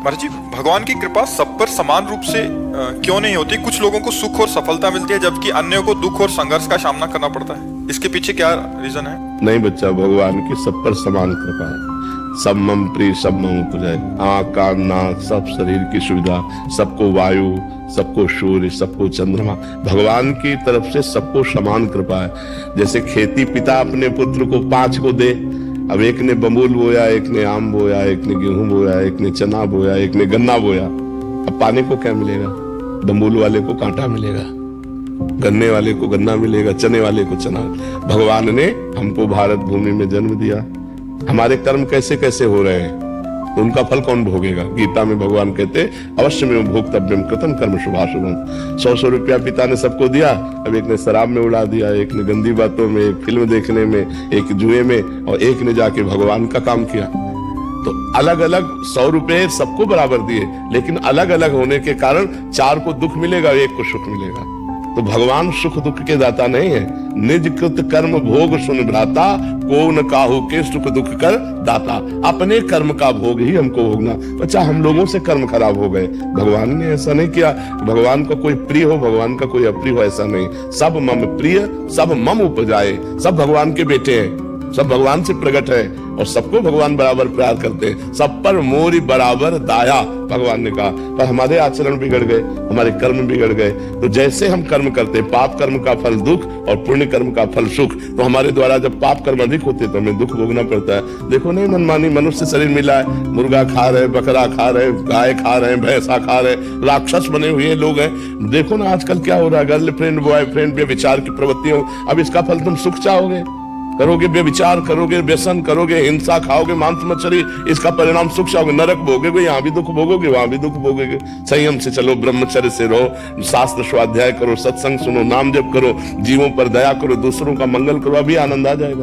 महाराज जी, भगवान की कृपा सब पर समान रूप से क्यों नहीं होती? कुछ लोगों को सुख और सफलता मिलती है जबकि अन्यों को दुख और संघर्ष का सामना करना पड़ता है। इसके पीछे क्या रीजन है? नहीं बच्चा, भगवान की सब पर समान कृपा है। सब मम प्रिय सब मम उपजय। आँख कान नाक सब शरीर की सुविधा, सबको वायु, सबको सूर्य, सबको चंद्रमा, भगवान की तरफ से सबको समान कृपा है। जैसे खेती पिता अपने पुत्र को 5 को दे, अब एक ने बबूल बोया, एक ने आम बोया, एक ने गेहूं बोया, एक ने चना बोया, एक ने गन्ना बोया। अब पाने को क्या मिलेगा? बबूल वाले को कांटा मिलेगा, गन्ने वाले को गन्ना मिलेगा, चने वाले को चना। भगवान ने हमको भारत भूमि में जन्म दिया। हमारे कर्म कैसे कैसे हो रहे हैं, तो उनका फल कौन भोगेगा? गीता में भगवान कहते अवश्य में भोक्तव्यम कृतम कर्म शुभाशुभम। 100 रुपया पिता ने सबको दिया, अब एक ने शराब में उड़ा दिया, एक ने गंदी बातों में, एक फिल्म देखने में, एक जुए में, और एक ने जाके भगवान का काम किया। तो अलग अलग 100 रुपए सबको बराबर दिए, लेकिन अलग अलग होने के कारण 4 को दुख मिलेगा, एक को सुख मिलेगा। तो भगवान सुख दुख के दाता नहीं है। निज कृत कर्म भोग सुन भ्राता, को न काहू के सुख दुख कर दाता। अपने कर्म का भोग ही हमको भोगना। बच्चा, हम लोगों से कर्म खराब हो गए, भगवान ने ऐसा नहीं किया। भगवान का कोई प्रिय हो, भगवान का कोई अप्रिय हो, ऐसा नहीं। सब मम प्रिय सब मम उपजाए। सब भगवान के बेटे हैं, सब भगवान से प्रकट है, और सबको भगवान बराबर प्यार करते हैं। सब पर मोरी बराबर दाया, भगवान ने कहा। पर हमारे आचरण बिगड़ गए, हमारे कर्म बिगड़ गए। तो जैसे हम कर्म करते, पाप कर्म का फल दुख और पुण्य कर्म का फल सुख। तो हमारे द्वारा जब पाप कर्म अधिक होते तो हमें दुख भोगना पड़ता है। देखो नहीं, मनमानी मनुष्य शरीर मिला है, मुर्गा खा रहे, बकरा खा रहे, गाय खा रहे, भैंसा खा रहे, राक्षस बने हुए लोग हैं। देखो ना आजकल क्या हो रहा है, गर्लफ्रेंड बॉयफ्रेंड बेविचार की प्रवृत्तियों। अब इसका फल तुम सुख चाहोगे? करोगे बेविचार, करोगे व्यसन, करोगे हिंसा, खाओगे मांस मछली, इसका परिणाम सुख चाहोगे? नरक भोगोगे, यहाँ भी दुख भोगोगे, वहां भी दुख भोगोगे। संयम से चलो, ब्रह्मचर्य से रहो, शास्त्र स्वाध्याय करो, सत्संग सुनो, नाम जप करो, जीवों पर दया करो, दूसरों का मंगल करो, अभी आनंद आ जाएगा।